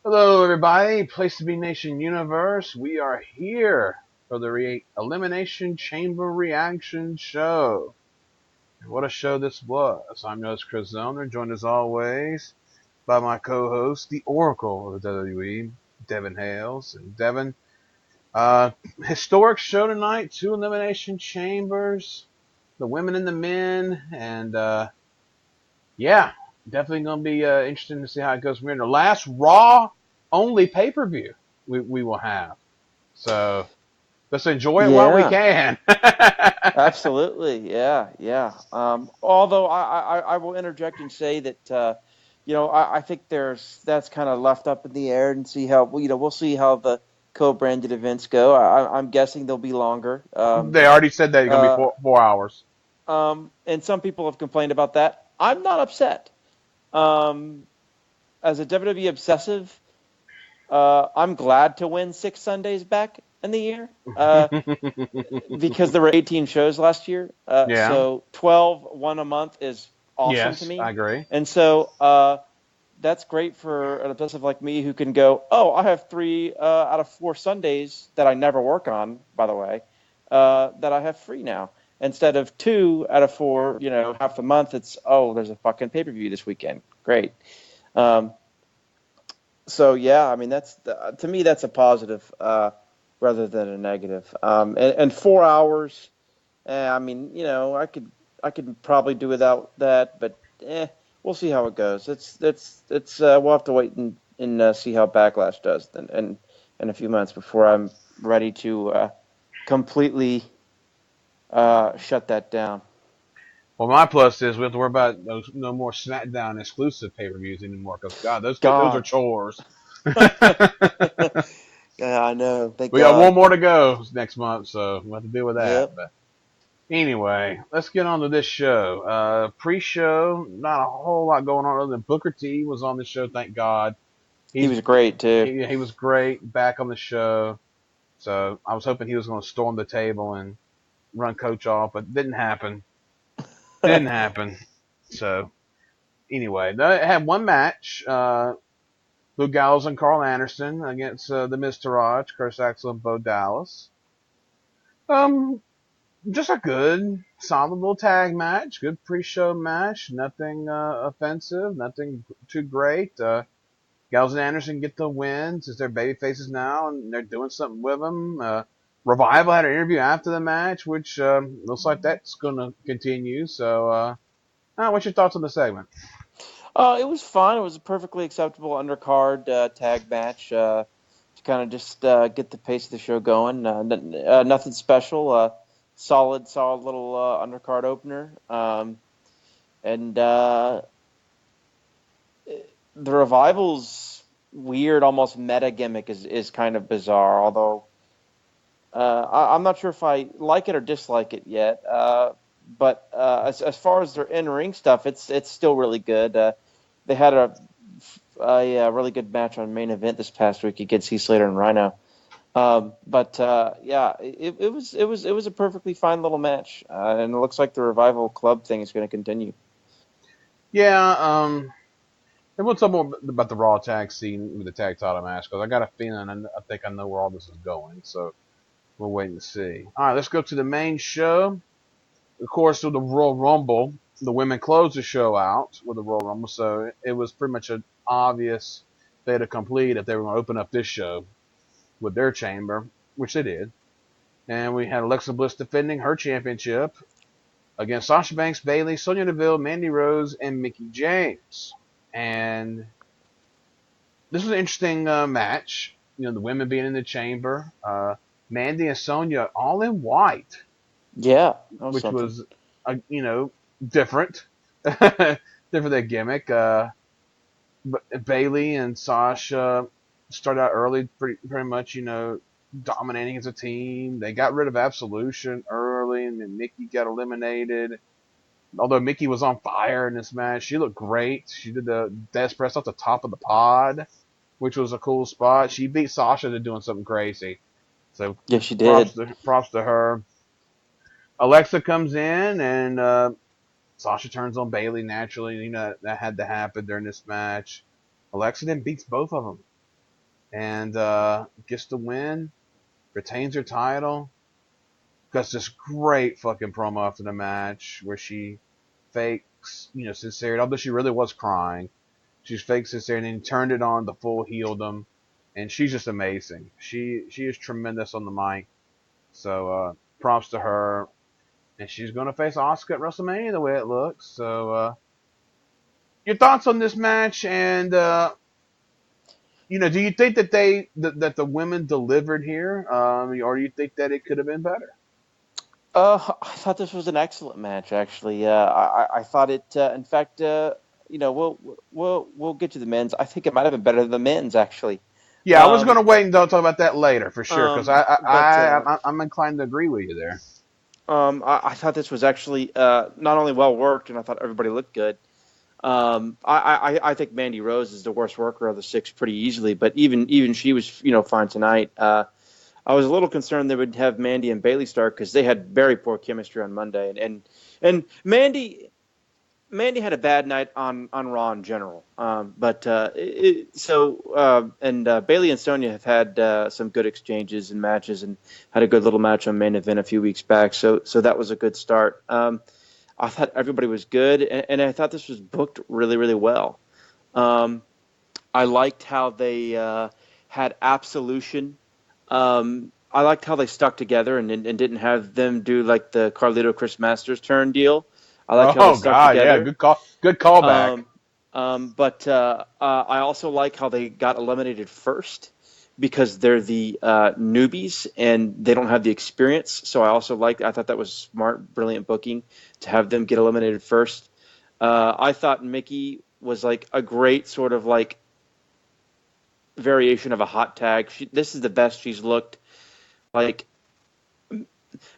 Hello, everybody. Place to be Nation Universe. We are here for the Elimination Chamber reaction show. What a show this was. I'm your host, Kris, joined as always by my co-host, the Oracle of the WWE, Devon Hales. And Devon, historic show tonight. 2 Elimination Chambers, the women and the men, and yeah, definitely going to be interesting to see how it goes from here. The last Raw only pay-per-view we will have. So let's enjoy it while we Yeah, can. absolutely. Yeah. Although I will interject and say that I think that's kind of left up in the air and see how we'll see how the co-branded events go. I'm guessing they'll be longer. They already said that it's going to be Uh, 4 hours. and some people have complained about that. I'm not upset. Um, as a WWE obsessive, I'm glad to win 6 Sundays back in the year. Because there were 18 shows last year. Yeah. So 12, one a month is awesome to Yes, I me. agree. And so that's great for an obsessive like me who can go, oh, I have 3 out of 4 Sundays that I never work on, by the way, that I have free now. Instead of 2 out of 4, half the month, it's, oh, there's a fucking pay-per-view this weekend. Great. Um, so yeah, I mean to me that's a positive rather than a negative. And 4 hours. I mean, I could probably do without that, but we'll see how it goes. It's we'll have to wait and see how Backlash does in a few months before I'm ready to completely shut that down. Well, my plus is we have to worry about no more SmackDown exclusive pay-per-views anymore. Because God, those are God. chores. Yeah, I know. Thank We got one God. more to go next month, so we'll have to deal with that. Yep. But anyway, let's get on to this show. Pre-show, not a whole lot going on other than Booker T was on the show. Thank God. He He's was great too. he was great back on the show. So I was hoping he was going to storm the table and run Coach off, but didn't happen. Didn't happen. So anyway, they had one match. Luke Gallows and Carl Anderson against the Miz Taraj, Kris Axel, and Bo Dallas. Um, just a good, solid little tag match. Good pre-show match. Nothing offensive. Nothing too great. Gallows and Anderson get the win since they're baby faces now, and they're doing something with them. Revival had an interview after the match, which looks like that's going to continue. So, what's your thoughts on the segment? It was fun. It was a perfectly acceptable undercard tag match to kind of just get the pace of the show going. Nothing special. Solid little undercard opener. And the Revival's weird, almost meta gimmick is kind of bizarre. Although I'm not sure if I like it or dislike it yet. But as far as their in ring stuff, it's still really good. They had a really good match on main event this past week against Heath Slater and Rhino. But yeah, it was a perfectly fine little match, and it looks like the Revival Club thing is going to continue. Yeah, and we'll talk more about the Raw tag scene with the tag title match because I got a feeling I think I know where all this is going. So we'll wait and see. All right, let's go to the main show. Of course, with the Royal Rumble, the women closed the show out with the Royal Rumble, so it was pretty much an obvious fait accompli that they were going to open up this show with their chamber, which they did. And we had Alexa Bliss defending her championship against Sasha Banks, Bayley, Sonya Deville, Mandy Rose, and Mickie James. And this was an interesting match. You know, the women being in the chamber. Mandy and Sonya all in white, Yeah, that was which something. was, different. Different than gimmick. But Bayley and Sasha started out early, pretty much, dominating as a team. They got rid of Absolution early, and then Mickie got eliminated. Although Mickie was on fire in this match, she looked great. She did the death press off the top of the pod, which was a cool spot. She beat Sasha to doing something crazy. So Yeah, she props did. to her. Alexa comes in and Sasha turns on Bayley naturally. You know that had to happen during this match. Alexa then beats both of them. and gets the win, retains her title. Got this great fucking promo after the match where she fakes, sincerity, although she really was crying. She's fake sincerity and then turned it on, the full healed them, and she's just amazing. She is tremendous on the mic. So props to her. And she's going to face Asuka at WrestleMania the way it looks. So your thoughts on this match, and do you think that that the women delivered here, or do you think that it could have been better? I thought this was an excellent match, actually. I thought it. In fact, we'll get to the men's. I think it might have been better than the men's, actually. Yeah, I was going to wait and talk about that later for sure, because I'm inclined to agree with you there. I thought this was actually not only well worked, and I thought everybody looked good. I think Mandy Rose is the worst worker of the six pretty easily, but even she was fine tonight. I was a little concerned they would have Mandy and Bayley start because they had very poor chemistry on Monday, and Mandy had a bad night on Raw in general. But Bayley and Sonya have had some good exchanges and matches, and had a good little match on Main Event a few weeks back. So that was a good start. I thought everybody was good, and I thought this was booked really, really well. I liked how they had Absolution. I liked how they stuck together and didn't have them do like the Carlito Chris Masters turn deal. I liked how they stuck together. Yeah, good callback. But I also like how they got eliminated first because they're the newbies and they don't have the experience. So I thought that was smart, brilliant booking to have them get eliminated first. I thought Mickey was like a great sort of like variation of a hot tag. This is the best she's looked. Like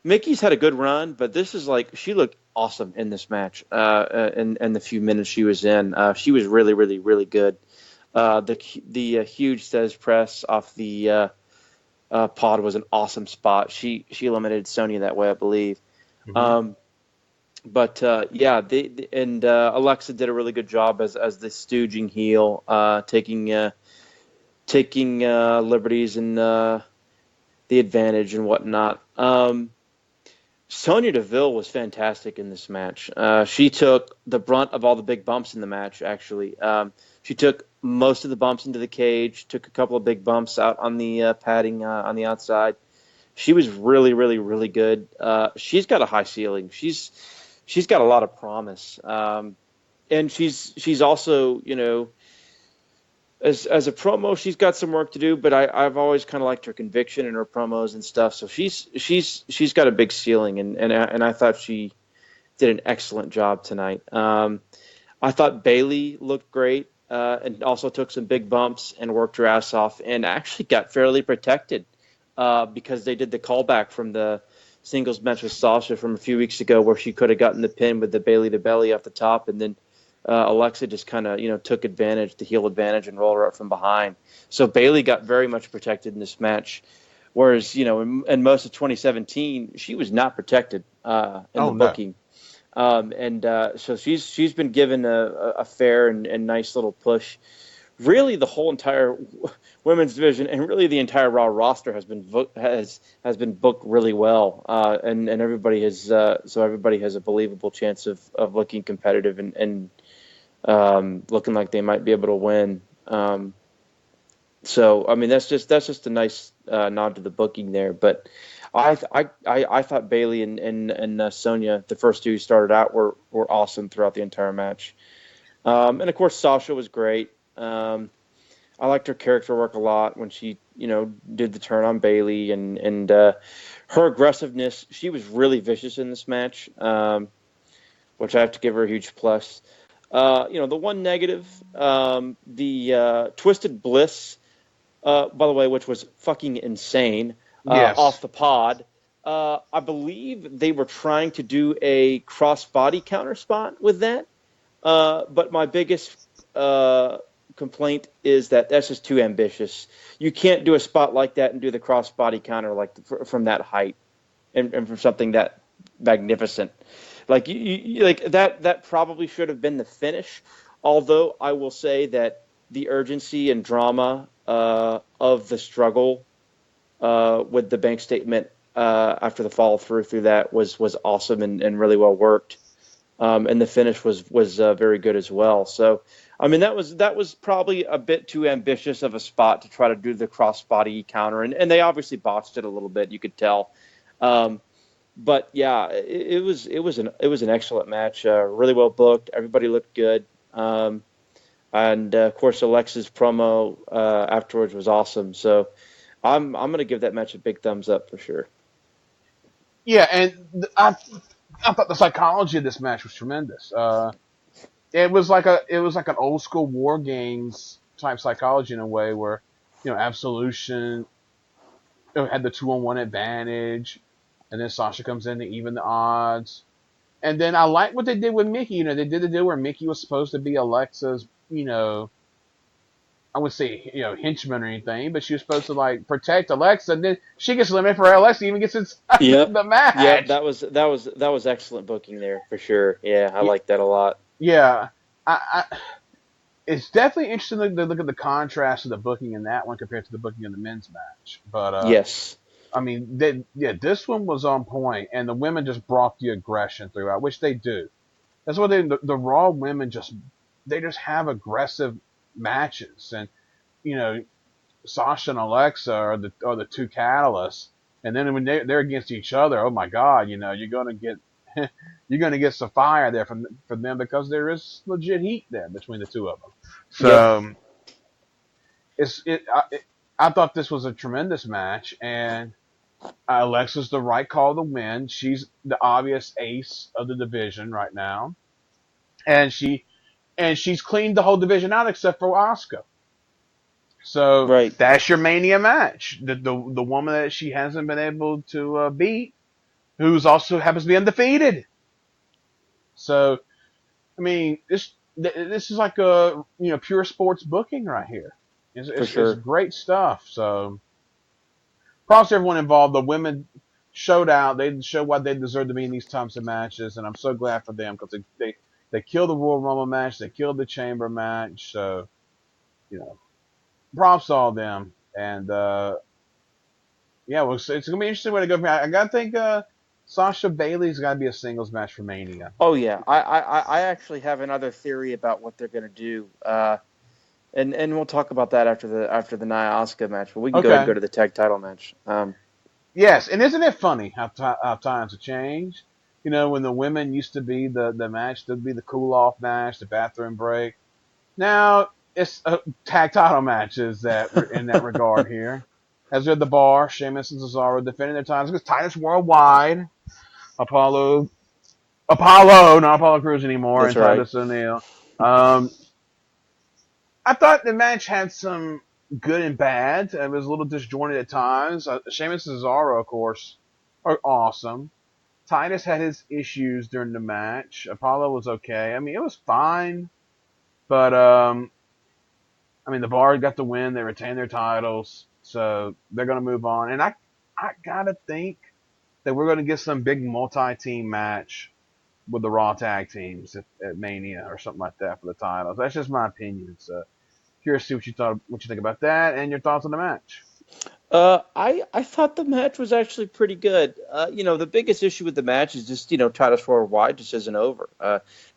Mickey's had a good run, but this is like she looked awesome in this match. In the few minutes she was in, she was really, really, really good. The huge Stez press off the pod was an awesome spot. She eliminated Sonya that way, I believe. Mm-hmm. Alexa did a really good job as the stooging heel, taking liberties and the advantage and whatnot. Sonya Deville was fantastic in this match. She took the brunt of all the big bumps in the match, actually. She took most of the bumps into the cage, took a couple of big bumps out on the padding on the outside. She was really, really, really good. She's got a high ceiling. She's got a lot of promise. And she's also, as a promo, she's got some work to do, but I've always kind of liked her conviction in her promos and stuff. So she's got a big ceiling, and I thought she did an excellent job tonight. I thought Bayley looked great and also took some big bumps and worked her ass off and actually got fairly protected because they did the callback from the singles match with Sasha from a few weeks ago where she could have gotten the pin with the Bayley to belly off the top, and then Alexa just kind of, took advantage, the heel advantage, and rolled her up from behind. So Bayley got very much protected in this match, whereas, in most of 2017, she was not protected in the booking. So she's been given a fair and nice little push. Really, the whole entire women's division and really the entire Raw roster has been booked really well, and everybody has a believable chance of looking competitive and looking like they might be able to win. So I mean that's just a nice nod to the booking there. But I thought Bayley and Sonya, the first two who started out, were awesome throughout the entire match. And of course Sasha was great. I liked her character work a lot when she, did the turn on Bayley and her aggressiveness. She was really vicious in this match, which I have to give her a huge plus. The one negative, the Twisted Bliss, by the way, which was fucking insane, yes. Off the pod. I believe they were trying to do a cross-body counter spot with that. But my biggest complaint is that that's just too ambitious. You can't do a spot like that and do the cross-body counter from that height and from something that magnificent. Like that probably should have been the finish. Although I will say that the urgency and drama of the struggle with the bank statement after the follow through that was awesome and really well worked. And the finish was very good as well. So, I mean, that was probably a bit too ambitious of a spot to try to do the crossbody counter, and they obviously botched it a little bit. You could tell, but yeah, it was an excellent match, really well booked. Everybody looked good, and of course Alexa's promo afterwards was awesome. So, I'm gonna give that match a big thumbs up for sure. Yeah, and I thought the psychology of this match was tremendous. It was like an old school War Games type psychology in a way where, Absolution had the 2-on-1 advantage, and then Sasha comes in to even the odds. And then I like what they did with Mickey. They did the deal where Mickey was supposed to be Alexa's, I would say, henchman or anything, but she was supposed to protect Alexa, and then she gets eliminated for Alexa even gets inside the match. Yeah, that was excellent booking there for sure. Yeah, I like that a lot. Yeah, it's definitely interesting to look at the contrast of the booking in that one compared to the booking in the men's match. But yes, I mean, this one was on point, and the women just brought the aggression throughout, which they do. That's what the Raw women just have aggressive matches, and Sasha and Alexa are the two catalysts, and then when they're against each other, oh my God, you're gonna get some fire there from them because there is legit heat there between the two of them. So I thought this was a tremendous match, and Alexa's the right call to win. She's the obvious ace of the division right now, and she's cleaned the whole division out except for Asuka. So That's your Mania match. The woman that she hasn't been able to beat, who's also happens to be undefeated. So, I mean, this is like a pure sports booking right here. It's great stuff. So, props to everyone involved. The women showed out. They showed why they deserve to be in these types of matches, and I'm so glad for them because they killed the Royal Rumble match. They killed the Chamber match. So, props to all of them. And, it's going to be interesting way to go. I got to think Sasha Bailey's got to be a singles match for Mania. Oh, yeah. I actually have another theory about what they're going to do. And we'll talk about that after the Nia Asuka match. But we can go ahead and go to the tag title match. Yes, and isn't it funny how times have changed? When the women used to be the match, there'd be the cool-off match, the bathroom break. Now it's tag title matches that in that regard here. As they're at the bar, Sheamus and Cesaro defending their titles because Titus Worldwide, not Apollo Crews anymore, That's and right. Titus O'Neil. I thought the match had some good and bad. It was a little disjointed at times. Sheamus and Cesaro, of course, are awesome. Titus had his issues during the match. Apollo was okay. I mean, it was fine. But, the Bar got the win. They retained their titles. So they're going to move on. And I got to think that we're going to get some big multi-team match with the Raw tag teams at Mania or something like that for the titles. That's just my opinion. So curious to see what you think about that and your thoughts on the match. I thought the match was actually pretty good. The biggest issue with the match is just Titus Worldwide just isn't over.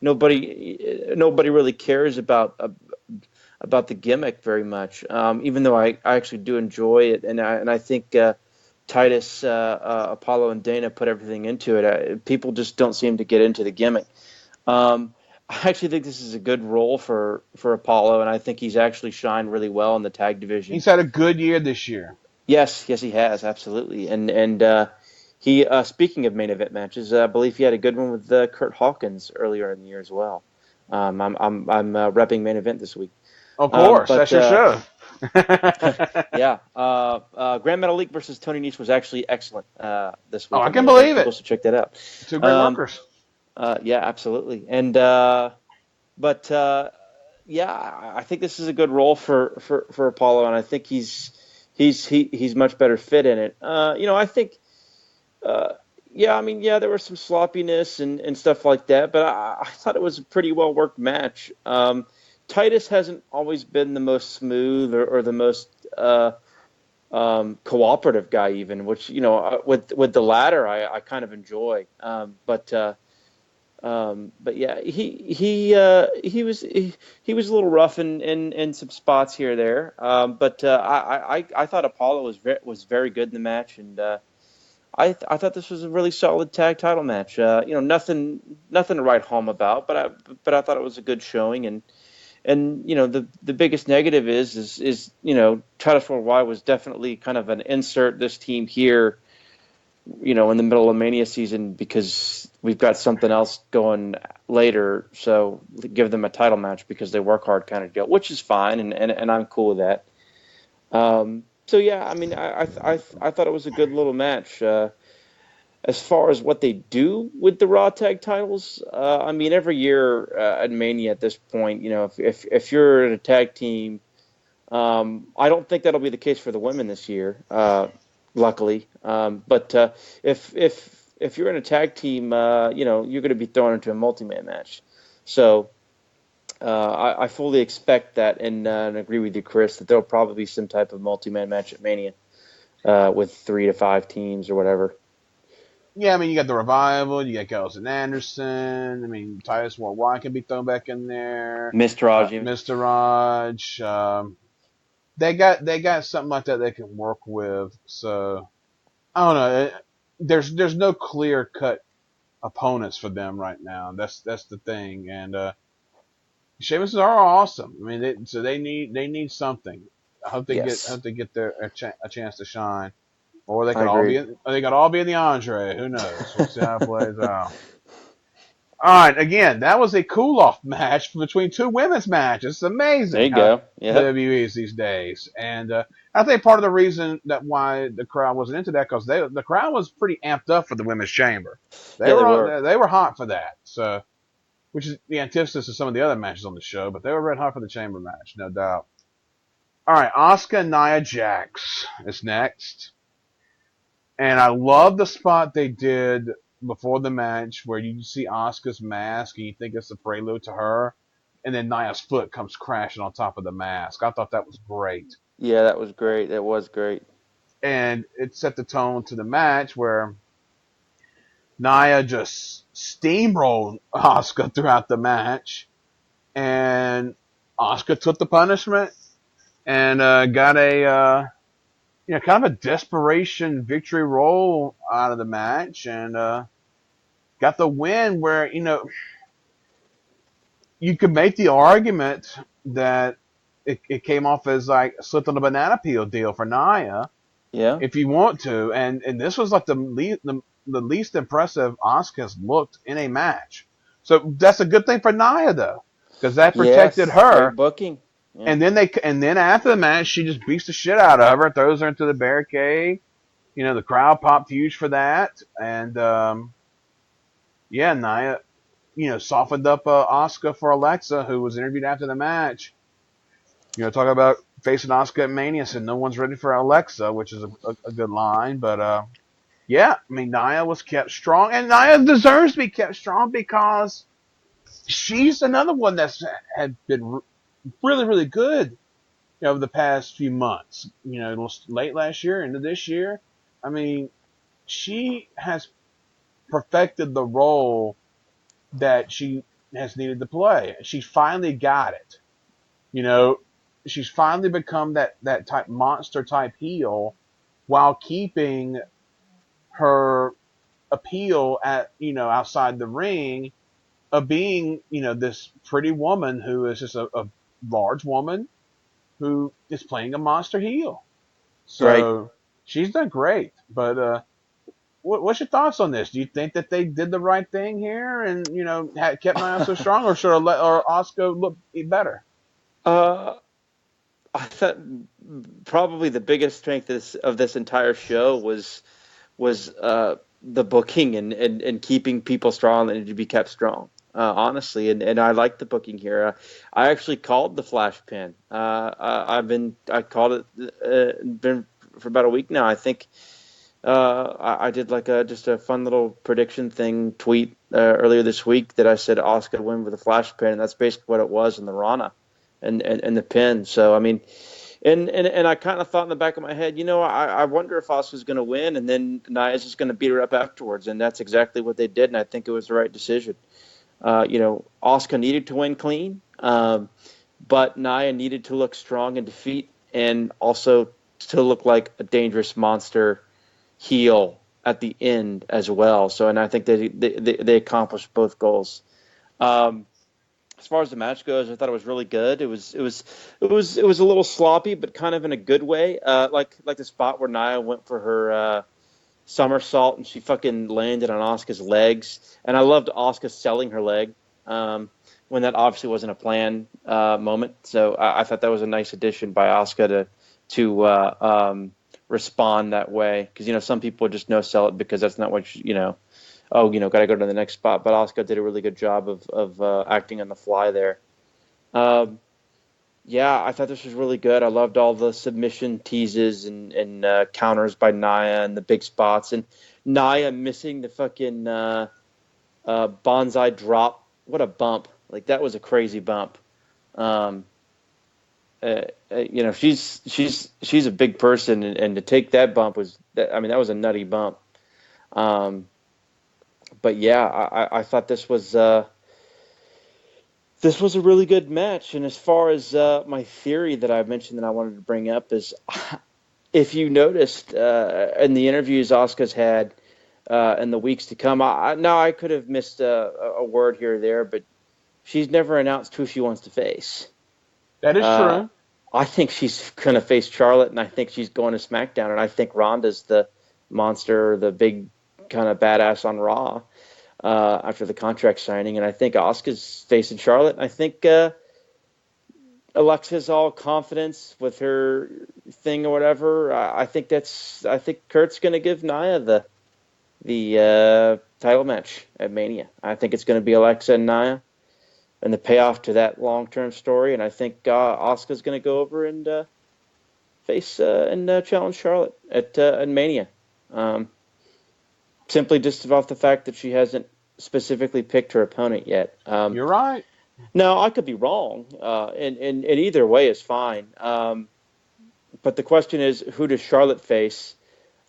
Nobody really cares about the gimmick very much. Even though I actually do enjoy it, and I think Titus, Apollo, and Dana put everything into it. People just don't seem to get into the gimmick. I actually think this is a good role for Apollo, and I think he's actually shined really well in the tag division. He's had a good year this year. Yes, he has, absolutely. And he, speaking of main event matches, I believe he had a good one with Kurt Hawkins earlier in the year as well. I'm repping main event this week. Of course, that's your show. Yeah. Grand Metal League versus Tony Nese was actually excellent this week. Oh, I can believe it. People should check that out. Two great workers. Yeah, absolutely. And I think this is a good role for Apollo, and I think he's much better fit in it. I think, there was some sloppiness and stuff like that, but I thought it was a pretty well worked match. Titus hasn't always been the most smooth or the most cooperative guy, even, which, with the latter, I kind of enjoy. But yeah, he was a little rough in some spots here or there. But I thought Apollo was very good in the match, and I thought this was a really solid tag title match. Nothing to write home about, but I thought it was a good showing. And the biggest negative is Titus Worldwide was definitely kind of an insert this team here, in the middle of Mania season, because we've got something else going later. So give them a title match because they work hard, kind of deal, which is fine, and I'm cool with that. So yeah, I mean, I thought it was a good little match. As far as what they do with the Raw tag titles, I mean, every year at Mania at this point, if you're in a tag team, I don't think that'll be the case for the women this year, luckily. But if you're in a tag team, you're going to be thrown into a multi-man match. So I fully expect that, and agree with you, Kris, that there'll probably be some type of multi-man match at Mania with 3 to 5 teams or whatever. Yeah, I mean, you got the Revival, you got Gallows and Anderson. I mean, Titus Worldwide can be thrown back in there. Mr. Raj. Mr. Raj. They got something like that they can work with. So, I don't know. There's no clear-cut opponents for them right now. That's the thing. And Sheamus are awesome. I mean, they need something. I hope they get a chance to shine. Or they could all be in the Andre. Who knows? We'll see how it plays out. All right, again, that was a cool-off match between 2 women's matches. It's amazing. There you go. Yeah. WWE is these days, and I think part of the reason why the crowd wasn't into that, because the crowd was pretty amped up for the women's chamber. They were hot for that. So, which is the antithesis of some of the other matches on the show, but they were red hot for the chamber match, no doubt. All right, Asuka and Nia Jax is next. And I love the spot they did before the match where you see Asuka's mask and you think it's a prelude to her, and then Nia's foot comes crashing on top of the mask. I thought that was great. Yeah, that was great. That was great. And it set the tone to the match where Nia just steamrolled Asuka throughout the match, and Asuka took the punishment and got a kind of a desperation victory roll out of the match, and got the win where, you could make the argument that it came off as like a slip on the banana peel deal for Nia. Yeah. If you want to. And this was like the least impressive Asuka's looked in a match. So that's a good thing for Nia, though, because that protected her. Great booking. Yeah. And then after the match, she just beats the shit out of her, throws her into the barricade. The crowd popped huge for that, and Nia, softened up Asuka for Alexa, who was interviewed after the match. Talking about facing Asuka at Mania, said no one's ready for Alexa, which is a good line. But I mean, Nia was kept strong, and Nia deserves to be kept strong because she's another one had been really, really good over the past few months. Late last year into this year. I mean, she has perfected the role that she has needed to play. She finally got it. She's finally become that type monster type heel while keeping her appeal at outside the ring of being this pretty woman who is just a large woman who is playing a monster heel. So she's done great. But what's your thoughts on this? Do you think that they did the right thing here and kept Nia so strong, or should Asuka look better? I thought probably the biggest strength of this entire show was the booking and keeping people strong and to be kept strong. Honestly, and I like the booking here. I actually called the flash pin. I called it. Been for about a week now. I think I did like just a fun little prediction tweet earlier this week that I said Asuka win with a flash pin, and that's basically what it was in the Rana and the pin. So I mean, And I kind of thought in the back of my head, I wonder if Asuka's going to win, and then Nia's just going to beat her up afterwards, and that's exactly what they did, and I think it was the right decision. Asuka needed to win clean, but Nia needed to look strong in defeat, and also to look like a dangerous monster heel at the end as well. So, and I think they accomplished both goals. As far as the match goes, I thought it was really good. It was a little sloppy, but kind of in a good way. Like the spot where Nia went for her somersault and she fucking landed on Asuka's legs, and I loved Asuka selling her leg when that obviously wasn't a planned moment. So I thought that was a nice addition by Asuka to respond that way, because some people just no sell it because that's not what got to go to the next spot. But Asuka did a really good job of acting on the fly there. Yeah, I thought this was really good. I loved all the submission teases and counters by Nia and the big spots, and Nia missing the fucking bonsai drop. What a bump! Like, that was a crazy bump. She's a big person, and to take that bump that was a nutty bump. But yeah, I thought this was a really good match. And as far as my theory that I mentioned that I wanted to bring up is, if you noticed in the interviews Asuka's had in the weeks to come, I could have missed a word here or there, but she's never announced who she wants to face. That is true. I think she's going to face Charlotte, and I think she's going to SmackDown, and I think Ronda's the monster, the big kind of badass on Raw after the contract signing, and I think Asuka's facing Charlotte. I think Alexa's all confidence with her thing or whatever. I think Kurt's going to give Nia the title match at Mania. I think it's going to be Alexa and Nia, and the payoff to that long-term story. And I think Asuka's going to go over and face and challenge Charlotte at Mania. Simply just off the fact that she hasn't specifically picked her opponent yet. You're right. Now, I could be wrong, and either way is fine. But the question is, who does Charlotte face?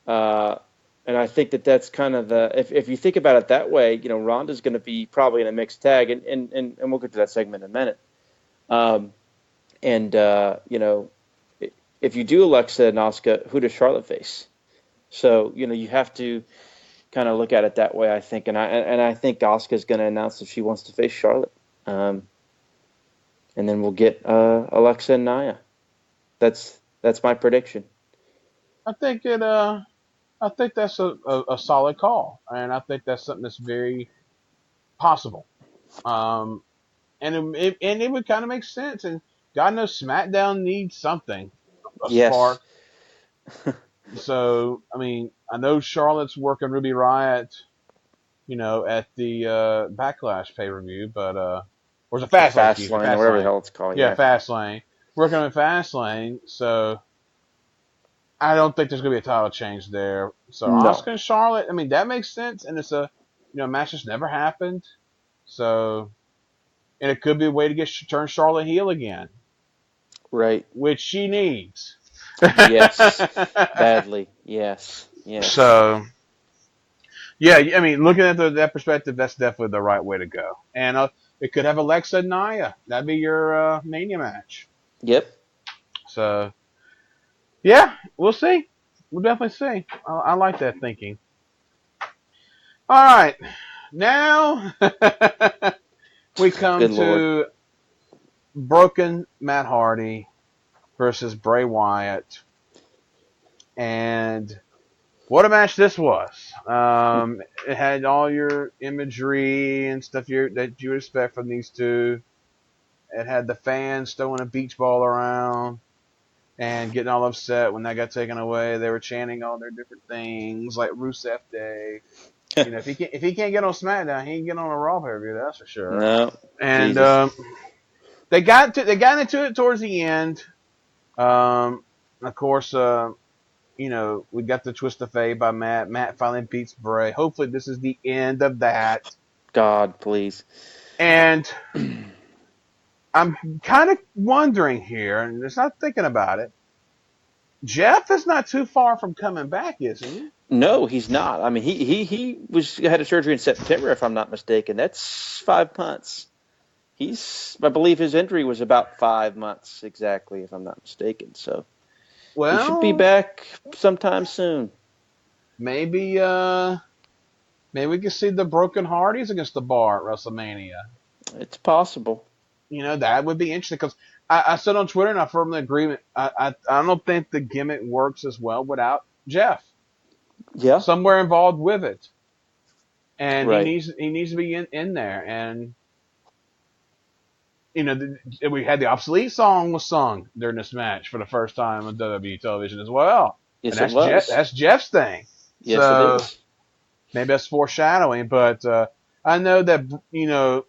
And I think that's kind of if you think about it that way, Ronda's going to be probably in a mixed tag, and we'll get to that segment in a minute. If you do Alexa and Asuka, who does Charlotte face? So, you have to kind of look at it that way, I think. And I think Asuka's going to announce if she wants to face Charlotte. And then we'll get Alexa and Nia. That's my prediction. I think that's a solid call, and I think that's something that's very possible. And it would kind of make sense. And God knows SmackDown needs something. Yes. Spark. So, I know Charlotte's working Ruby Riott, at the Backlash pay-per-view, but or was it Fastlane, whatever the hell it's called. Yeah, Fastlane. Working on Fastlane, so I don't think there's going to be a title change there. So no. Asuka and Charlotte, that makes sense, and it's a match that's never happened. So, and it could be a way to turn Charlotte heel again. Right. Which she needs. Yes. Badly. Yes. So, yeah, looking at that perspective, that's definitely the right way to go. And it could have Alexa and Nia. That'd be your Mania match. Yep. So, yeah, we'll see. We'll definitely see. I like that thinking. All right. Now, we come to Broken Matt Hardy versus Bray Wyatt. And what a match this was. It had all your imagery and stuff that you would expect from these two. It had the fans throwing a beach ball around and getting all upset when that got taken away. They were chanting all their different things, like Rusev Day. If he can't get on SmackDown, he can get on a Raw pay-per-view, that's for sure. No. And they got into it towards the end. Of course, we got the twist of fate by Matt. Matt finally beats Bray. Hopefully, this is the end of that. God, please. And I'm kind of wondering here, and just not thinking about it. Jeff is not too far from coming back, is he? No, he's not. I mean, he had a surgery in September, if I'm not mistaken. That's 5 months. I believe his injury was about 5 months exactly, if I'm not mistaken. So he should be Well, back sometime soon. maybe maybe we can see the Broken Hardys against the Bar at WrestleMania. It's possible. That would be interesting because I said on Twitter and I firmly agree. I don't think the gimmick works as well without Jeff Yeah. somewhere involved with it, and Right. he needs to be in there. And we had the obsolete song was sung during this match for the first time on WWE television as well, Yes, and it was. That's Jeff's thing. Yes, it So is. maybe that's foreshadowing, but I know that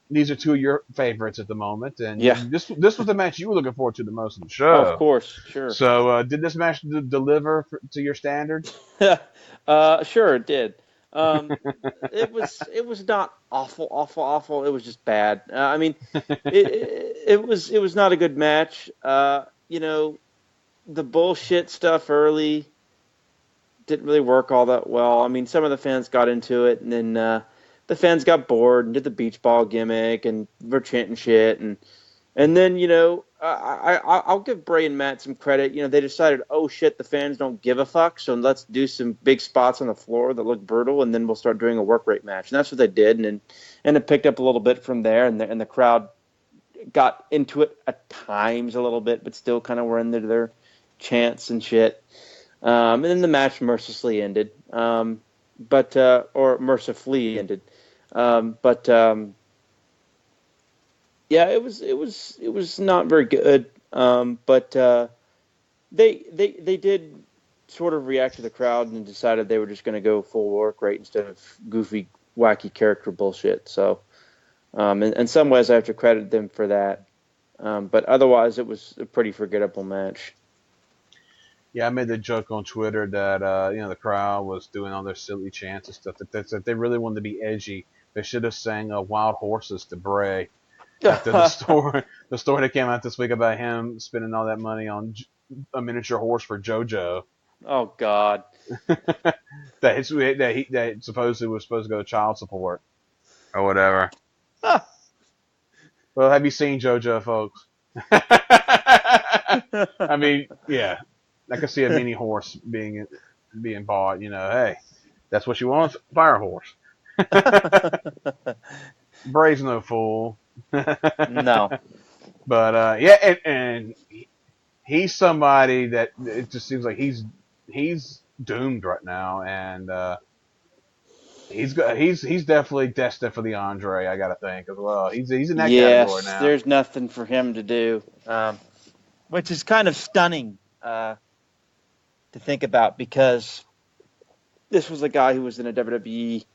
these are two of your favorites at the moment, and Yeah. this was the match you were looking forward to the most in the Oh, of show. course. Sure. So did this match deliver to your standards? Sure, it did. It was not awful. It was just bad. I mean, it was not a good match. The bullshit stuff early didn't really work all that well. I mean, some of the fans got into it, and then the fans got bored and did the beach ball gimmick and were chanting shit, and then I'll give Bray and Matt some credit. They decided, oh shit, the fans don't give a fuck, so let's do some big spots on the floor that look brutal, and then we'll start doing a work rate match. And that's what they did, and it picked up a little bit from there, and the crowd got into it at times a little bit, but still kind of were into their chants and shit. And then the match mercilessly ended, or mercifully ended. But yeah, it was not very good. But they did sort of react to the crowd and decided they were just going to go full work rate instead of goofy, wacky character bullshit. So, in some ways, I have to credit them for that. But otherwise, it was a pretty forgettable match. Yeah, I made the joke on Twitter that the crowd was doing all their silly chants and stuff. That they really wanted to be edgy. They should have sang "Wild Horses" to Bray after the story that came out this week about him spending all that money on a miniature horse for JoJo. Oh God. that supposedly was supposed to go to child support or whatever. Well, have you seen JoJo, folks? I mean, yeah, I can see a mini horse being bought. Hey, that's what you want, fire horse. Bray's no fool. No. But yeah, and he's somebody that it just seems like he's doomed right now, and he's definitely destined for the Andre. I gotta think as well. He's in that category now. There's nothing for him to do, which is kind of stunning to think about, because this was a guy who was in a WWE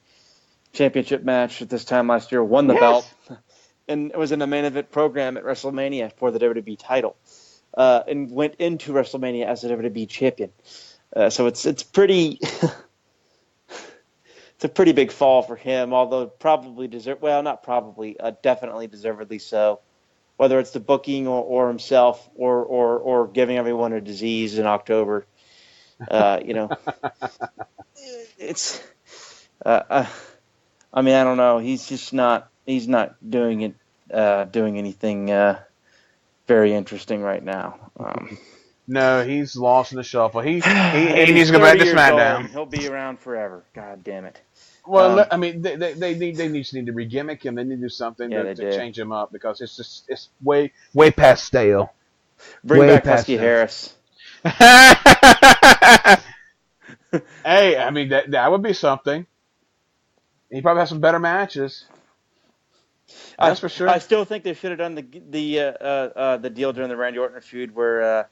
championship match at this time last year, won the belt, and was in a main event program at WrestleMania for the WWE title, and went into WrestleMania as a WWE champion. So it's pretty. It's a pretty big fall for him, although definitely deservedly so. Whether it's the booking or himself or giving everyone a disease in October, it's. I mean, I don't know. He's just not. He's not doing anything very interesting right now. No, he's lost in the shuffle. He needs to go back to SmackDown. He'll be around forever. God damn it. Well, I mean, they just need to re-gimmick him. They need to do something to change him up, because it's way past stale. Bring back Husky Harris. Hey, I mean that would be something. He probably has some better matches. That's for sure. I still think they should have done the deal during the Randy Orton feud where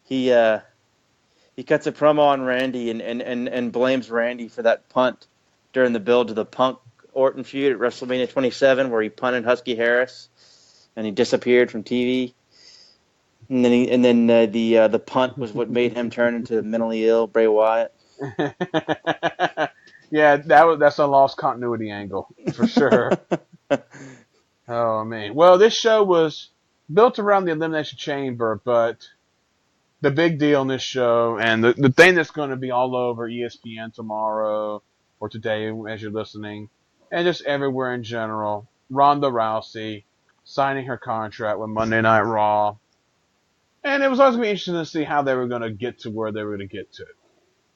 he cuts a promo on Randy and blames Randy for that punt during the build to the Punk Orton feud at WrestleMania 27, where he punted Husky Harris and he disappeared from TV. And then the punt was what made him turn into mentally ill Bray Wyatt. Yeah, that's a lost continuity angle for sure. Oh man. Well, this show was built around the Elimination Chamber, but the big deal in this show, and the thing that's going to be all over ESPN tomorrow or today as you're listening, and just everywhere in general, Ronda Rousey signing her contract with Monday Night Raw. And it was always going to be interesting to see how they were going to get to where they were going to get to.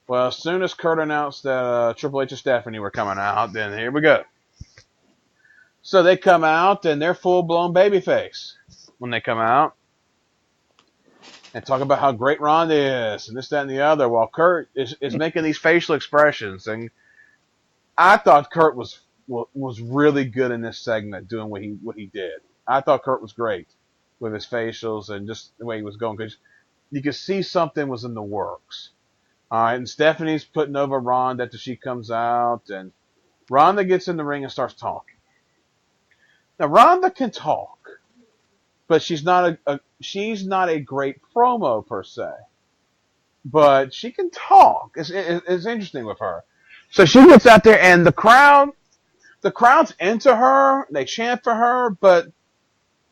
Well, as soon as Kurt announced that Triple H and Stephanie were coming out, then here we go. So they come out, and they're full-blown babyface when they come out. And talk about how great Ronda is, and this, that, and the other, while Kurt is making these facial expressions. And I thought Kurt was really good in this segment, doing what he did. I thought Kurt was great with his facials and just the way he was going, because you could see something was in the works. All right, and Stephanie's putting over Ronda after she comes out, and Ronda gets in the ring and starts talking. Now Ronda can talk, but she's not a great promo per se. But she can talk. It's interesting with her. So she gets out there, and the crowd's into her. They chant for her, but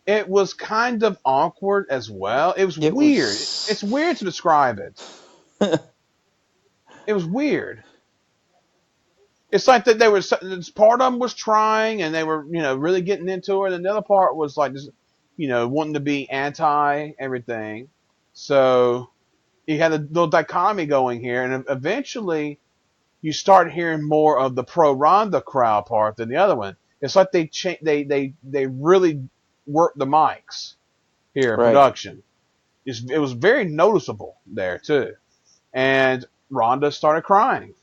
it was kind of awkward as well. It was weird. It's weird to describe it. It was weird. It's like that they were, part of them was trying, and they were, really getting into it, and the other part was like just, wanting to be anti everything. So you had a little dichotomy going here, and eventually you start hearing more of the pro Ronda crowd part than the other one. It's like they really worked the mics here in production. It was very noticeable there too, and Ronda started crying.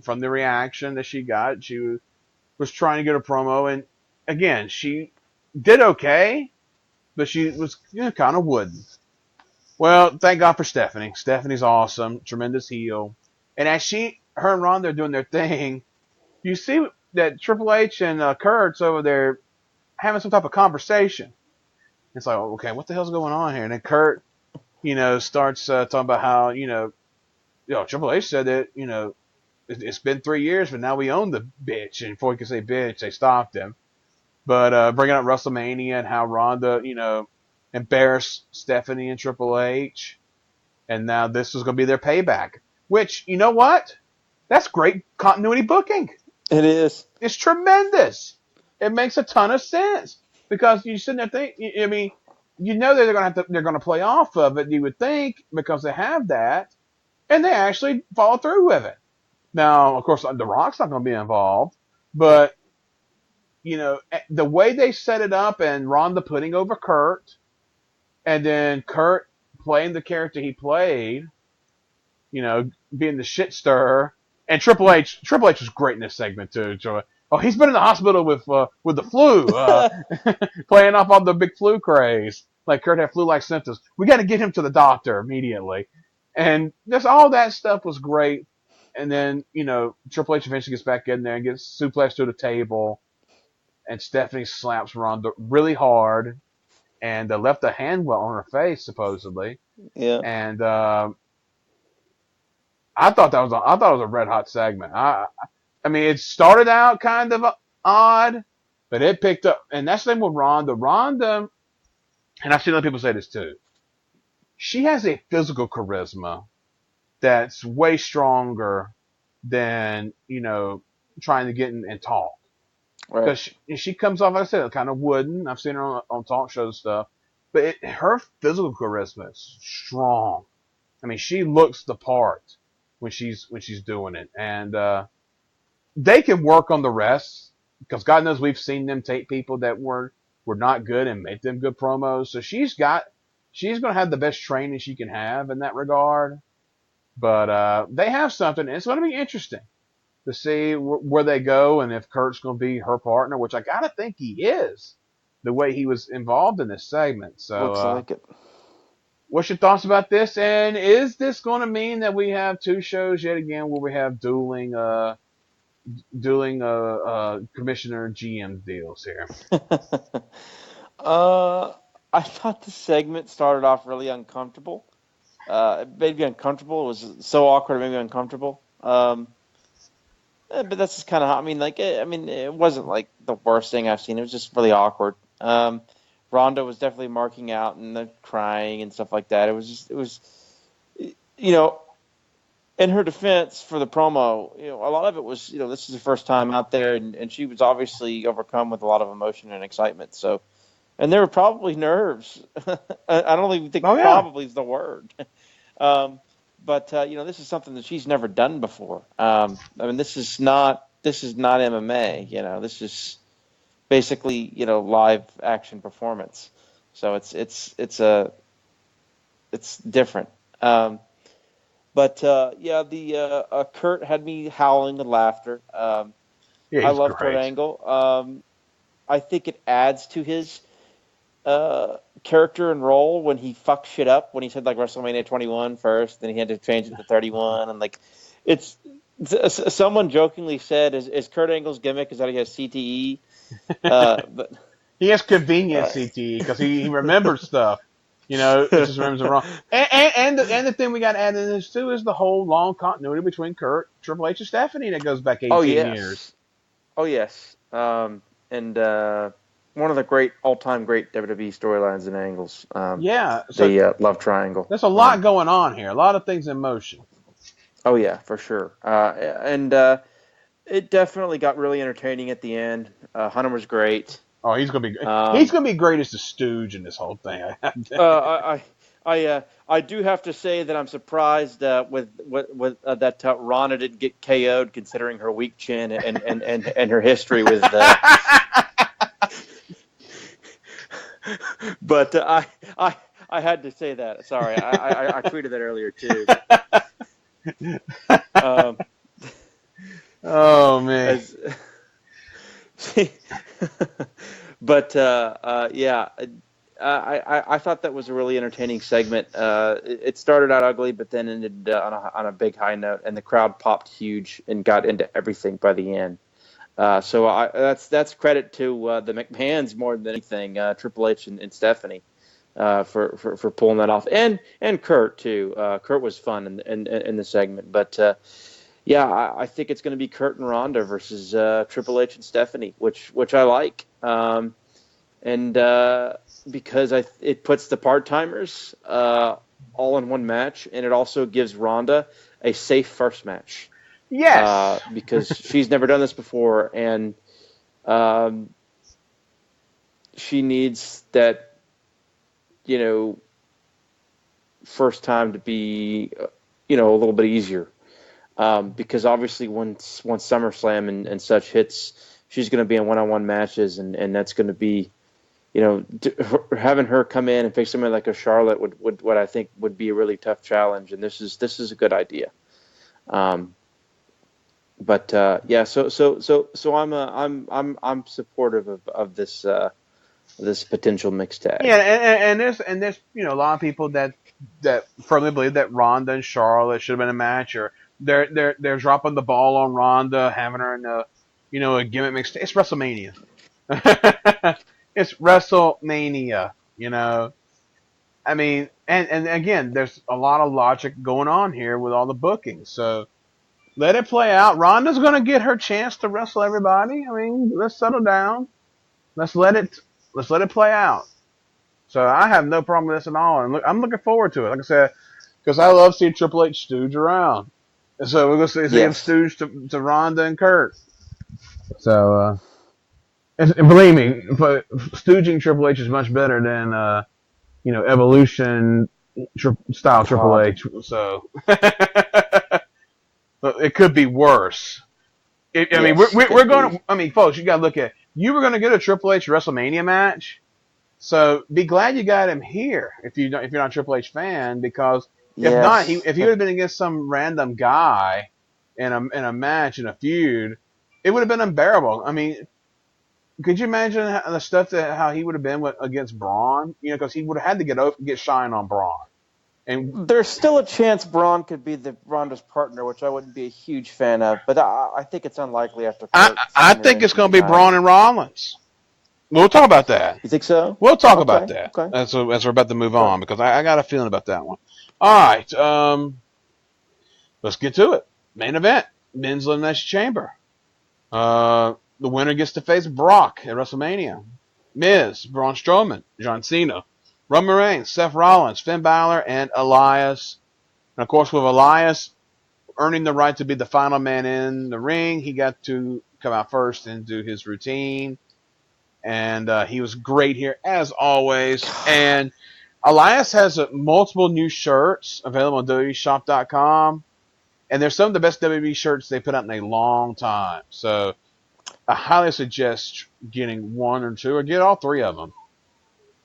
From the reaction that she got. She was trying to get a promo, and again, she did okay, but she was kind of wooden. Well, thank God for Stephanie. Stephanie's awesome, tremendous heel. And as her and Ronda are doing their thing, you see that Triple H and Kurt's over there having some type of conversation. It's like, okay, what the hell's going on here? And then Kurt, starts talking about how, Triple H said that, it's been 3 years, but now we own the bitch. And before he could say bitch, they stopped him. But bringing up WrestleMania and how Ronda, embarrassed Stephanie and Triple H. And now this was going to be their payback. Which, you know what? That's great continuity booking. It is. It's tremendous. It makes a ton of sense. Because you sit there thinking, they're going to play off of it, you would think, because they have that. And they actually follow through with it. Now, of course, The Rock's not going to be involved, but, the way they set it up and Ronda putting over Kurt, and then Kurt playing the character he played, being the shit stirrer, and Triple H was great in this segment too. Oh, he's been in the hospital with the flu, playing off on the big flu craze. Like Kurt had flu-like symptoms. We got to get him to the doctor immediately. And just all that stuff was great. And then, Triple H eventually gets back in there and gets suplexed to the table. And Stephanie slaps Ronda really hard. And left a hand well on her face, supposedly. Yeah. And I thought it was a red hot segment. I mean, it started out kind of odd, but it picked up. And that's the thing with Ronda. Ronda, and I've seen other people say this too, she has a physical charisma that's way stronger than, trying to get in and talk. Because she comes off, like I said, kind of wooden. I've seen her on talk shows and stuff. But her physical charisma is strong. I mean, she looks the part when she's doing it. And they can work on the rest. Because God knows we've seen them take people that were not good and make them good promos. So she's going to have the best training she can have in that regard. But they have something. And it's going to be interesting to see where they go and if Kurt's going to be her partner, which I got to think he is, the way he was involved in this segment. So, looks like it. What's your thoughts about this? And is this going to mean that we have 2 shows yet again where we have dueling commissioner and GM deals here? I thought the segment started off really uncomfortable. It made me uncomfortable. It was so awkward, it made me uncomfortable. But that's just kind of how, it wasn't like the worst thing I've seen. It was just really awkward. Ronda Ronda was definitely marking out and the crying and stuff like that. It was, you know, in her defense for the promo, a lot of it was, this is the first time out there, and she was obviously overcome with a lot of emotion and excitement. So, and there were probably nerves. I don't even think probably is the word. But this is something that she's never done before. I mean, this is not MMA. This is basically live action performance. So it's different. But Kurt had me howling with laughter. I love Kurt Angle. I think it adds to his character and role when he fucks shit up. When he said like WrestleMania 21 first, then he had to change it to 31, and like it's someone jokingly said, "Is Kurt Angle's gimmick is that he has CTE?" But he has convenient CTE because he remembers stuff. He just remembers it wrong. And the thing we got to add in this too is the whole long continuity between Kurt, Triple H, and Stephanie that goes back 18 years. Oh yes. And one of the all-time great WWE storylines and angles. So the love triangle. There's a lot going on here. A lot of things in motion. Oh yeah, for sure. And it definitely got really entertaining at the end. Hunter was great. Oh, he's gonna be great as the Stooge in this whole thing. I do have to say that I'm surprised with that Ronda didn't get KO'd, considering her weak chin and her history with. But I had to say that. Sorry, I tweeted that earlier too. Oh man. But I thought that was a really entertaining segment. It started out ugly, but then ended on a big high note, and the crowd popped huge and got into everything by the end. So that's credit to the McMahons more than anything, Triple H and Stephanie, for pulling that off, and Kurt too. Kurt was fun in the segment, but I think it's going to be Kurt and Ronda versus Triple H and Stephanie, which I like, and because it puts the part timers all in one match, and it also gives Ronda a safe first match. Yes, because she's never done this before, and she needs that, first time to be, a little bit easier. Because obviously once SummerSlam and such hits, she's going to be in one-on-one matches, and that's going to be, having her come in and face somebody like a Charlotte would what I think would be a really tough challenge, and this is a good idea. But so I'm supportive of this potential mixed tag. Yeah, and there's a lot of people that firmly believe that Ronda and Charlotte should have been a match, or they're dropping the ball on Ronda, having her in a gimmick mixed. It's WrestleMania. It's WrestleMania. I mean, and again, there's a lot of logic going on here with all the bookings, so. Let it play out. Ronda's going to get her chance to wrestle everybody. I mean, let's settle down. Let's let it play out. So I have no problem with this at all. And I'm looking forward to it. Like I said, because I love seeing Triple H stooge around. And so we're going to see him stooge to Ronda and Kurt. So, and believe me, but stooging Triple H is much better than, Evolution style Triple H. So. It could be worse. We're going to. I mean, folks, you got to look at. You were going to get a Triple H WrestleMania match, so be glad you got him here. If you're not a Triple H fan, because if not, if he would have been against some random guy in a match in a feud, it would have been unbearable. I mean, could you imagine the stuff how he would have been against Braun? Because he would have had to get shine on Braun. And there's still a chance Braun could be Ronda's partner, which I wouldn't be a huge fan of. But I think it's unlikely after. I think it's going to be Braun and Rollins. We'll talk about that. You think so? We'll talk about that as we're about to move on, because I got a feeling about that one. All right, let's get to it. Main event: Men's Elimination Chamber. The winner gets to face Brock at WrestleMania. Miz, Braun Strowman, John Cena, Roman Reigns, Seth Rollins, Finn Balor, and Elias. And of course, with Elias earning the right to be the final man in the ring, he got to come out first and do his routine. And he was great here, as always. And Elias has multiple new shirts available on WWEshop.com. And they're some of the best WWE shirts they put out in a long time. So I highly suggest getting one or two, or get all three of them.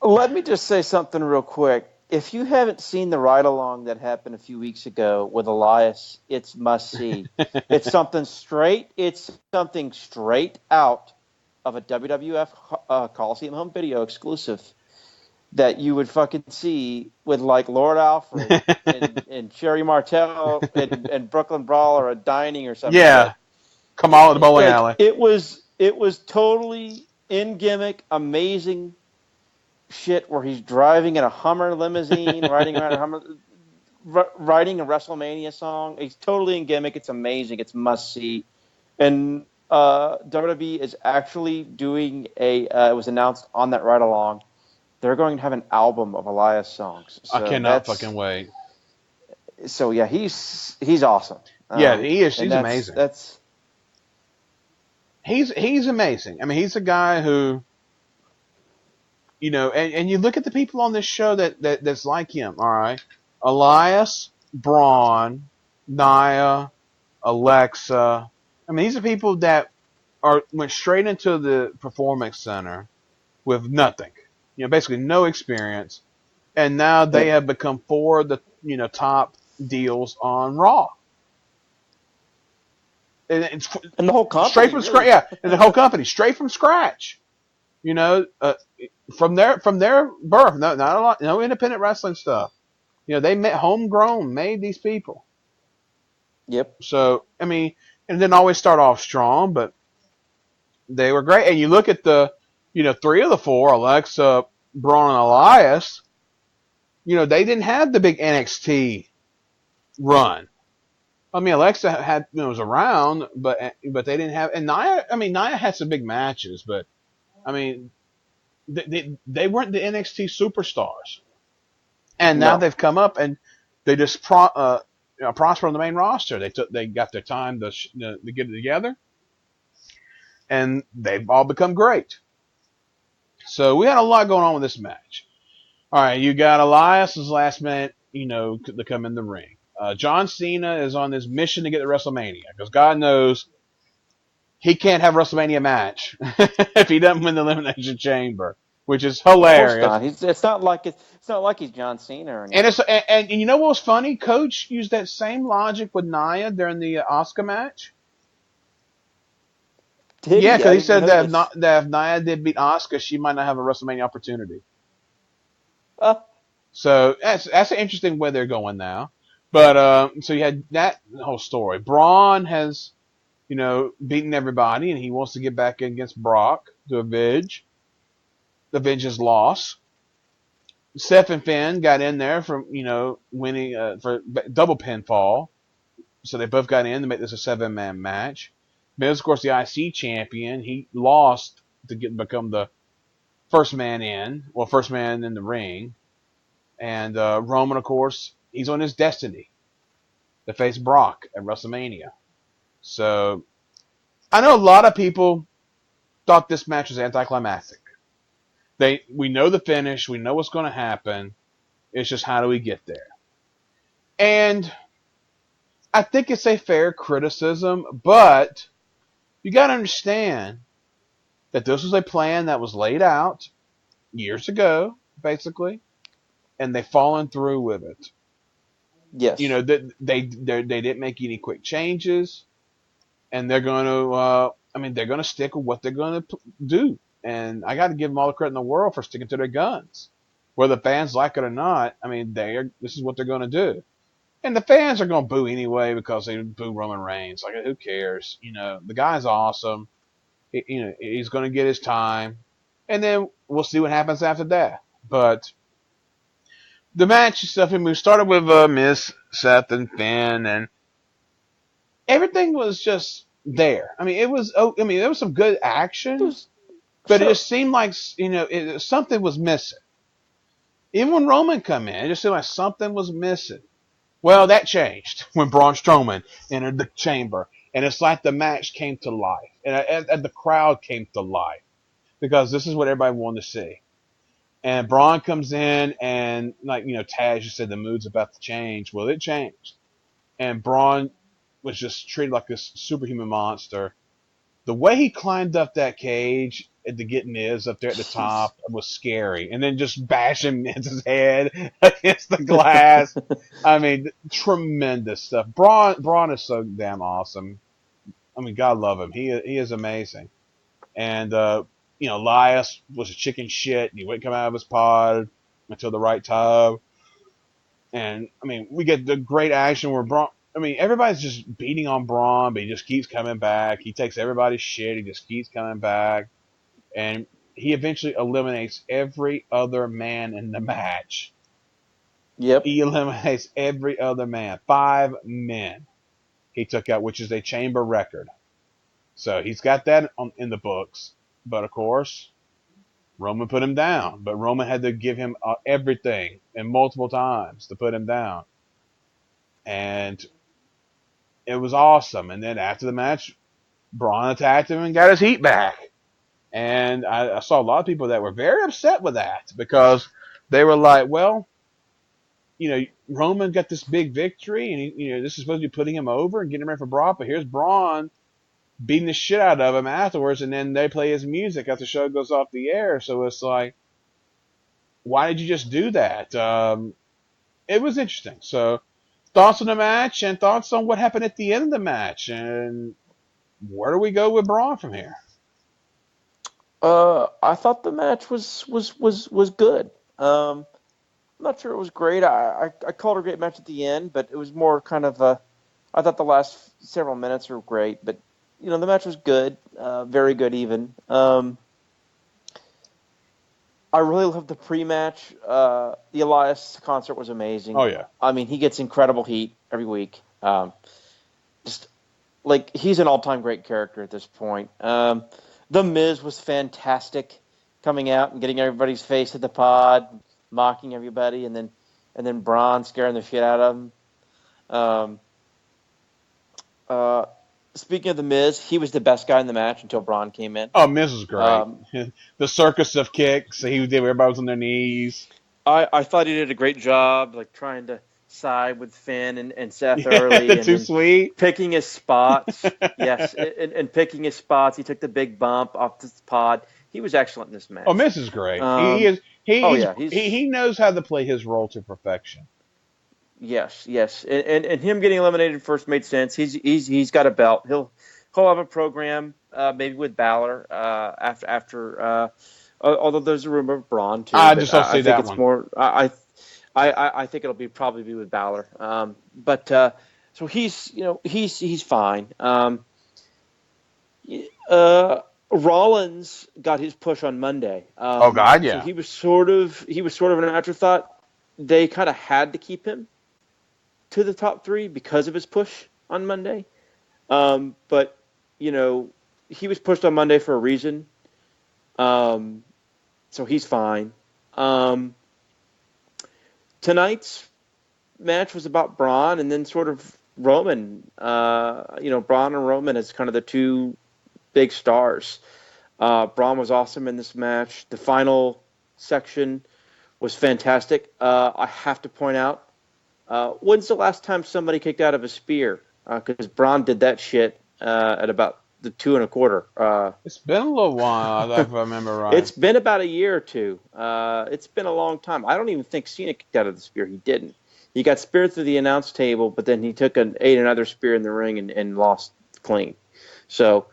Let me just say something real quick. If you haven't seen the ride-along that happened a few weeks ago with Elias, it's must-see. It's something straight out of a WWF Coliseum Home Video exclusive that you would fucking see with, like, Lord Alfred and Sherry Martel and Brooklyn Brawler at dining or something. Yeah. Come on, the bowling alley. It was totally in gimmick, amazing shit where he's driving in a Hummer limousine, riding around a Hummer, writing a WrestleMania song. He's totally in gimmick. It's amazing. It's must see. And WWE is actually doing it was announced on that ride along. They're going to have an album of Elias songs. So I cannot fucking wait. So yeah, he's awesome. Yeah, he is. He's amazing. He's amazing. I mean, he's a guy who, you know, and you look at the people on this show that's like him. All right, Elias, Braun, Nia, Alexa. I mean, these are people that went straight into the performance center with nothing. You know, basically no experience, and now they have become four of the top deals on Raw. And the whole company, straight from scratch, yeah, and the whole company straight from scratch. You know, from their birth, no independent wrestling stuff. You know, they homegrown, made these people. Yep. So I mean, and didn't always start off strong, but they were great. And you look at the, three of the four, Alexa, Braun, and Elias. You know, they didn't have the big NXT run. I mean, Alexa was around, but they didn't have. And Nia had some big matches, but I mean, they weren't the NXT superstars. And now they've come up and they just prosper on the main roster. They got their time to get it together, and they've all become great. So we had a lot going on with this match. All right, you got Elias's last minute, to come in the ring. John Cena is on this mission to get to WrestleMania because God knows he can't have a WrestleMania match if he doesn't win the Elimination Chamber, which is hilarious. Of course not. It's not like he's John Cena or anything. And you know what was funny? Coach used that same logic with Nia during the Asuka match. Yeah, because he said that if Nia did beat Asuka, she might not have a WrestleMania opportunity. So that's an interesting way they're going now. But so you had that whole story. Braun has, beaten everybody, and he wants to get back in against Brock to avenge his loss. Seth and Finn got in there from winning for double pinfall, so they both got in to make this a 7-man match. Miz, of course, the IC champion, he lost to become the first man in the ring, and Roman, of course, he's on his destiny to face Brock at WrestleMania. So I know a lot of people thought this match was anticlimactic. We know the finish. We know what's going to happen. It's just how do we get there? And I think it's a fair criticism, but you got to understand that this was a plan that was laid out years ago, basically, and they've fallen through with it. Yes. They didn't make any quick changes, and they're going to. They're going to stick with what they're going to do. And I got to give them all the credit in the world for sticking to their guns. Whether fans like it or not, this is what they're going to do. And the fans are going to boo anyway because they boo Roman Reigns. Like, who cares? The guy's awesome. He's going to get his time. And then we'll see what happens after that. But the match stuff, we started with Miz, Seth, and Finn, and everything was just there. There was some good action. But it Sure. just seemed like, something was missing. Even when Roman come in, it just seemed like something was missing. Well, that changed when Braun Strowman entered the chamber, and it's like the match came to life, and the crowd came to life because this is what everybody wanted to see. And Braun comes in, and Taz just said the mood's about to change. Well, it changed, and Braun was just treated like this superhuman monster. The way he climbed up that cage to get Miz up there at the Jeez. top was scary, and then just bashing Miz's head against the glass. I mean, tremendous stuff. Braun is so damn awesome. I mean, God love him. He is amazing. And Elias was a chicken shit. He wouldn't come out of his pod until the right time. And I mean, we get the great action where Braun. I mean, everybody's just beating on Braun, but he just keeps coming back. He takes everybody's shit. He just keeps coming back. And he eventually eliminates every other man in the match. Yep. He eliminates every other man. 5 men he took out, which is a chamber record. So he's got that in the books. But of course, Roman put him down. But Roman had to give him everything and multiple times to put him down. And it was awesome. And then after the match, Braun attacked him and got his heat back. And I saw a lot of people that were very upset with that because they were like, well, Roman got this big victory, and this is supposed to be putting him over and getting him ready for Brock, but here's Braun beating the shit out of him afterwards, and then they play his music after the show goes off the air. So it's like, why did you just do that? It was interesting. So thoughts on the match and thoughts on what happened at the end of the match, and where do we go with Braun from here? I thought the match was good. I'm not sure it was great. I called it a great match at the end, but it was more kind of I thought the last several minutes were great, but the match was good, very good even. I really loved the pre-match. The Elias concert was amazing. Oh yeah. I mean, he gets incredible heat every week. Just like he's an all-time great character at this point. The Miz was fantastic, coming out and getting everybody's face at the pod, mocking everybody, and then Braun scaring the shit out of him. Speaking of the Miz, he was the best guy in the match until Braun came in. Oh, Miz was great. The circus of kicks. He did where everybody was on their knees. I thought he did a great job, like trying to side with Finn and Seth early, and Too sweet. Picking his spots. Yes, and picking his spots. He took the big bump off the pod. He was excellent in this match. Oh, Miz is great. He knows how to play his role to perfection. Yes, and him getting eliminated first made sense. He's got a belt. He'll have a program maybe with Balor after. Although there's a rumor of Braun too. I just don't see that one. More. I think it'll probably be with Balor. So he's fine. Rollins got his push on Monday. Oh God, yeah. So he was sort of an afterthought. They kind of had to keep him to the top 3 because of his push on Monday. But he was pushed on Monday for a reason. So he's fine. Tonight's match was about Braun and then sort of Roman. Braun and Roman as kind of the 2 big stars. Braun was awesome in this match. The final section was fantastic. I have to point out, when's the last time somebody kicked out of a spear? Because Braun did that shit at about the 2 1/4. It's been a little while, if I remember right. It's been about a year or 2. It's been a long time. I don't even think Cena kicked out of the spear. He didn't. He got speared through the announce table, but then he ate another spear in the ring and lost clean. So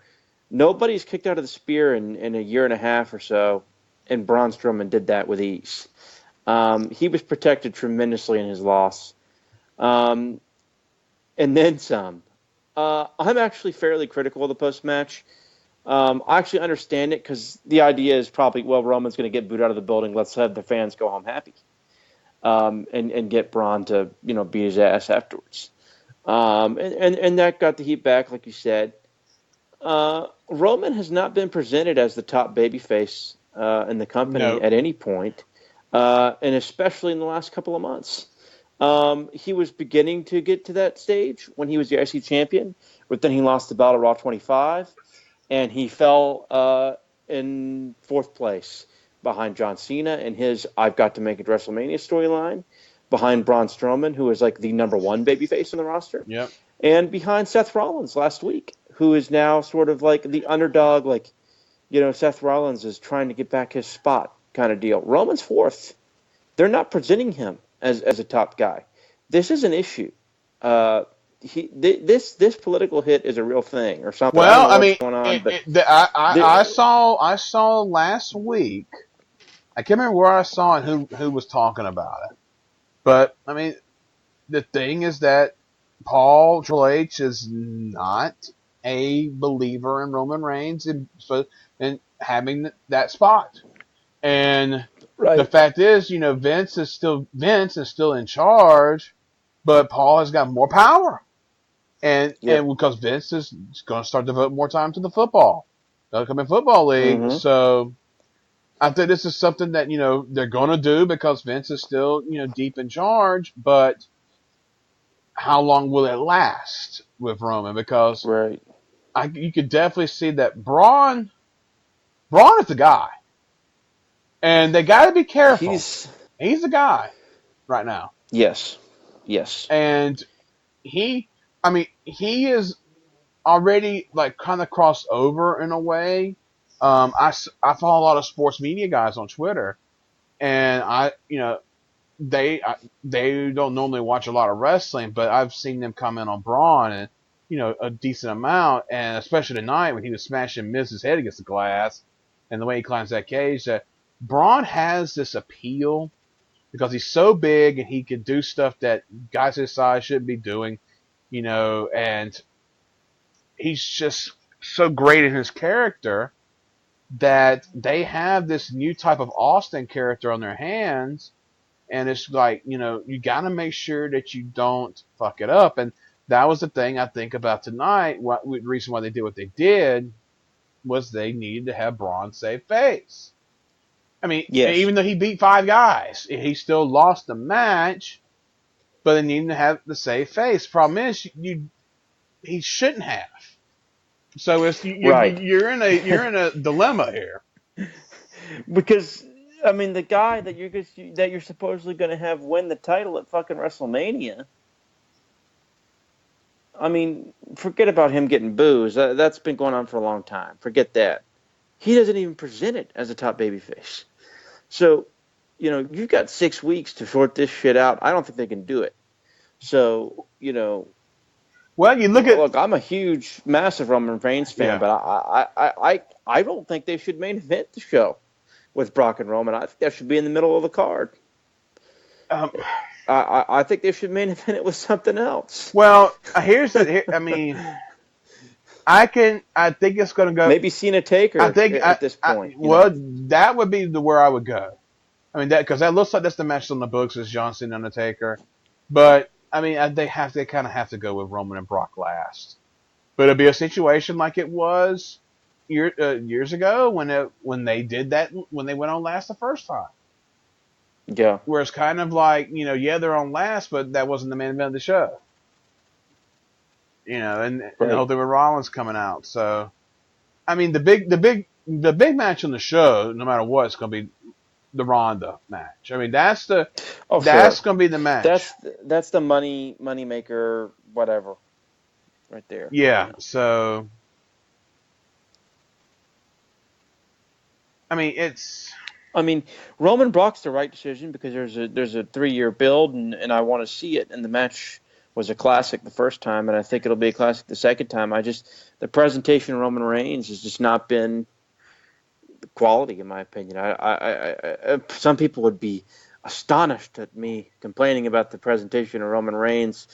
nobody's kicked out of the spear in a year and a half or so, and Braun Strowman did that with ease. He was protected tremendously in his loss. And then some. I'm actually fairly critical of the post-match. I actually understand it because the idea is probably, well, Roman's going to get booed out of the building. Let's have the fans go home happy. And get Braun to, beat his ass afterwards. And that got the heat back, like you said. Roman has not been presented as the top babyface in the company No. at any point, and especially in the last couple of months. He was beginning to get to that stage when he was the IC champion, but then he lost the Battle Raw 25, and he fell in fourth place behind John Cena and his "I've got to make it WrestleMania" storyline, behind Braun Strowman, who is like the number one babyface on the roster, Yep. and behind Seth Rollins last week, who is now sort of like the underdog, like, Seth Rollins is trying to get back his spot kind of deal. Roman's fourth. They're not presenting him as a top guy. This is an issue. This political hit is a real thing or something. I don't Well, know I what's mean, going on, but I saw last week. I can't remember where I saw it, who was talking about it. But I mean, the thing is that Triple H is not a believer in Roman Reigns and having that spot. And the right. fact is, Vince is still in charge, but Paul has got more power. And Yep. because Vince is going to start devoting more time to the football, the upcoming football league. Mm-hmm. So I think this is something that they're going to do because Vince is still deep in charge. But how long will it last with Roman? Because Right. you could definitely see that Braun is the guy, and they got to be careful. He's the guy right now, Yes. Yes. and he is already like kind of crossed over in a way. I follow a lot of sports media guys on Twitter, and they don't normally watch a lot of wrestling, but I've seen them comment on Braun and a decent amount, and especially tonight when he was smashing Miz's head against the glass, and the way he climbs that cage. That Braun has this appeal because he's so big and he can do stuff that guys his size shouldn't be doing, and he's just so great in his character that they have this new type of Austin character on their hands, and it's like, you got to make sure that you don't fuck it up. And that was the thing I think about tonight. The reason why they did what they did was they needed to have Braun save face. I mean, Yes. even though he beat 5 guys, he still lost the match, but they needed to have the save face. Problem is, he shouldn't have. So Right. you're in a dilemma here. Because I mean, the guy that you're supposedly going to have win the title at fucking WrestleMania. I mean, forget about him getting boos. That's been going on for a long time. Forget that. He doesn't even present it as a top babyface. So, you've got 6 weeks to sort this shit out. I don't think they can do it. So, Well, you look at look, I'm a huge, massive Roman Reigns fan, yeah. but I don't think they should main event the show with Brock and Roman. I think that should be in the middle of the card. Um, I think they should main event it with something else. well, I mean, I think it's going to go. Maybe Cena Taker at this point. That would be where I would go. I mean, because that looks like that's the match on the books is John Cena and Undertaker. But I mean, they kind of have to go with Roman and Brock last. But it'll be a situation like it was years ago when they did that when they went on last the first time. Yeah. Where it's kind of like, they're on last, but that wasn't the main event of the show. And the whole thing with Rollins coming out. So, I mean, the big match on the show, no matter what, it's going to be the Ronda match. I mean, that's going to be the match. That's the money maker, whatever, right there. Yeah. So, I mean, Roman Brock's the right decision because there's a 3-year build, and I want to see it. And the match was a classic the first time, and I think it'll be a classic the second time. The presentation of Roman Reigns has just not been quality, in my opinion. Some people would be astonished at me complaining about the presentation of Roman Reigns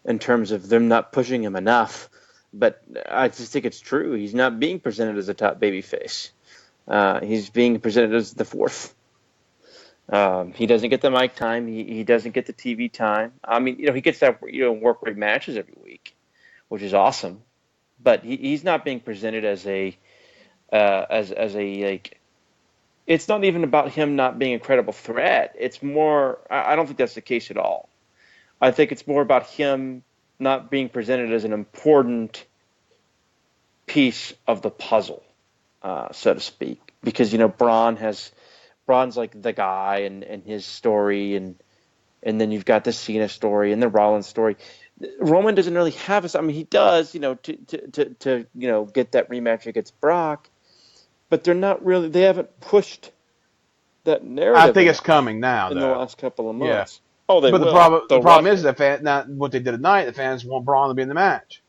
in terms of them not pushing him enough, but I just think it's true. He's not being presented as a top babyface. He's being presented as the fourth. He doesn't get the mic time. He doesn't get the TV time. I mean, he gets that work rate matches every week, which is awesome. but he's not being presented as a like. It's not even about him not being a credible threat. It's more. I don't think that's the case at all. I think it's more about him not being presented as an important piece of the puzzle, so to speak. Because Braun's like the guy and his story, and then you've got the Cena story and the Rollins story. Roman doesn't really have a. I mean, he does, to get that rematch against Brock, but they're not really. They haven't pushed that narrative. I think it's coming now in though. the last couple of months. Yeah. Oh, they but will. The problem is that now what they did tonight, the fans want Braun to be in the match.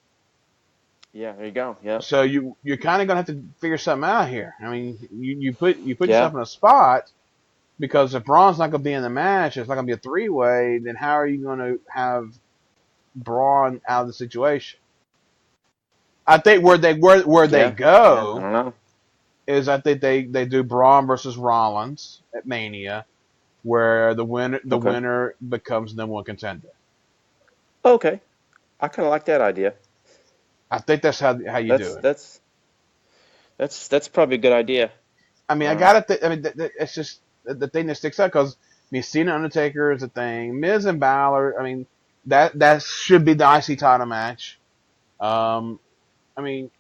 Yeah, there you go. Yeah. So you're kind of gonna have to figure something out here. I mean, you put yourself in a spot because if Braun's not gonna be in the match, it's not gonna be a 3-way. Then how are you gonna have Braun out of the situation? I think where they go. I don't know. Is I think they do Braun versus Rollins at Mania, where the winner becomes number one contender. Okay, I kind of like that idea. I think that's how you do it. That's probably a good idea. I mean, it's just the thing that sticks out because Cena Undertaker is a thing. Miz and Balor. I mean, that should be the IC title match. I mean,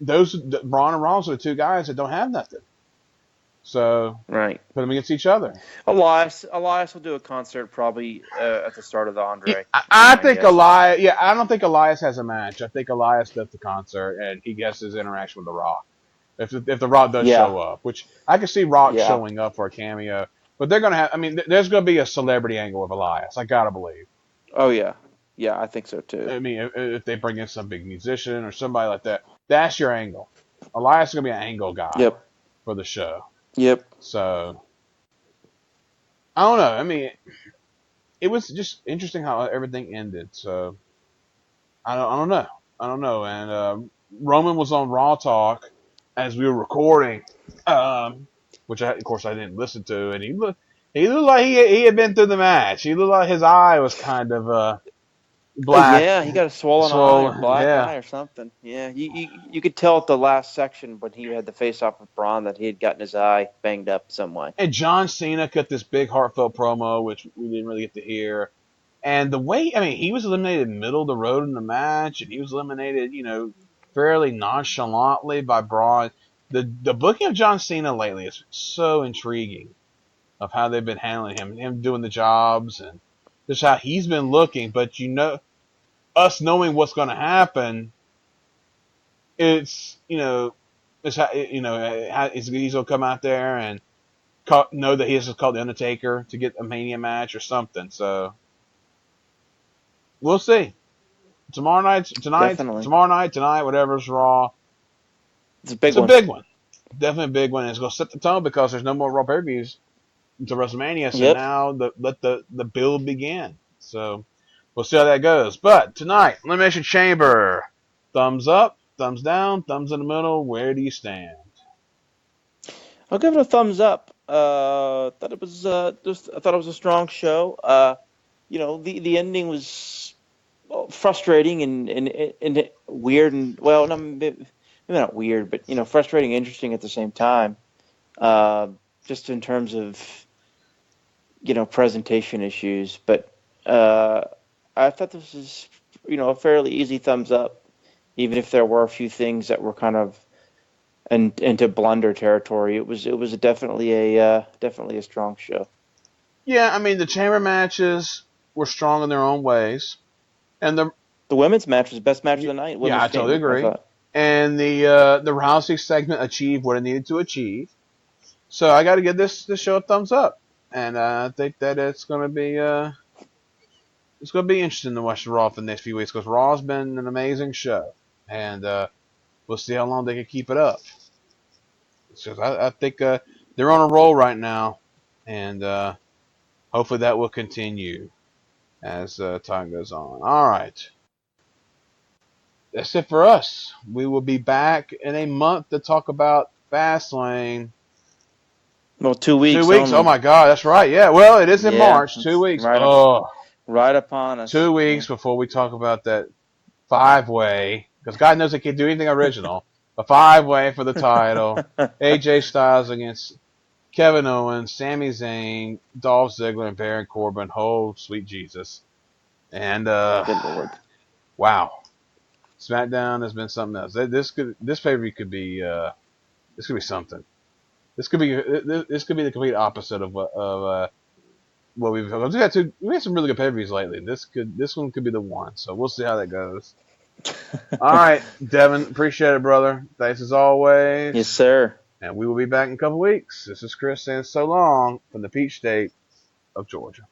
Braun and Rollins are the two guys that don't have nothing. So right, put them against each other. Elias will do a concert probably at the start of the Andre. I think Elias. Yeah, I don't think Elias has a match. I think Elias does the concert and he gets his interaction with The Rock. If the Rock does show up, which I can see Rock showing up for a cameo, but they're gonna have. I mean, there's gonna be a celebrity angle with Elias. I gotta believe. Oh yeah, I think so too. I mean, if they bring in some big musician or somebody like that, that's your angle. Elias is gonna be an angle guy. For the show. Yep. So, I don't know. I mean, it was just interesting how everything ended. So, I don't know. And Roman was on Raw Talk as we were recording, which of course I didn't listen to, and he looked like he had been through the match. He looked like his eye was kind of black. Yeah, he got a swollen eye or black eye or something. Yeah, you could tell at the last section when he had the face-off with Braun that he had gotten his eye banged up some way. And John Cena cut this big heartfelt promo, which we didn't really get to hear. And the way, I mean, he was eliminated middle of the road in the match, and he was eliminated, fairly nonchalantly by Braun. The booking of John Cena lately is so intriguing of how they've been handling him doing the jobs, and just how he's been looking. But us knowing what's going to happen, he's going to come out there and know that he has to call the Undertaker to get a Mania match or something. So we'll see. Tonight, whatever's Raw. It's a big one. Definitely a big one. And it's going to set the tone because there's no more Raw pay-per-views until WrestleMania. So now let the build begin. So we'll see how that goes. But tonight, Elimination Chamber. Thumbs up, thumbs down, thumbs in the middle. Where do you stand? I'll give it a thumbs up. I thought it was a strong show. The ending was frustrating and weird and maybe not weird, but frustrating, interesting at the same time. Just in terms of presentation issues, but I thought this was a fairly easy thumbs up, even if there were a few things that were kind of into blunder territory. It was definitely a strong show. Yeah, I mean the chamber matches were strong in their own ways, and the women's match was the best match of the night. Yeah, I totally agree. And the Rousey segment achieved what it needed to achieve. So I got to give this show a thumbs up, and I think that it's going to be interesting to watch Raw for the next few weeks because Raw's been an amazing show, and we'll see how long they can keep it up. So I think they're on a roll right now, and hopefully that will continue as time goes on. All right. That's it for us. We will be back in a month to talk about Fastlane. Well, 2 weeks. 2 weeks. Oh my God, that's right. Yeah. Well, it is in March. 2 weeks. Right upon us. 2 weeks before we talk about that 5-way because God knows they can't do anything original. A 5-way for the title. AJ Styles against Kevin Owens, Sami Zayn, Dolph Ziggler, and Baron Corbin. Oh, sweet Jesus. And, Good Lord. wow. SmackDown has been something else. This pay-per-view could be, this could be something. This could be the complete opposite of what we've had. We had some really good pay-per-views lately. This one could be the one. So we'll see how that goes. All right, Devon, appreciate it, brother. Thanks as always. Yes, sir. And we will be back in a couple weeks. This is Kris saying so long from the Peach State of Georgia.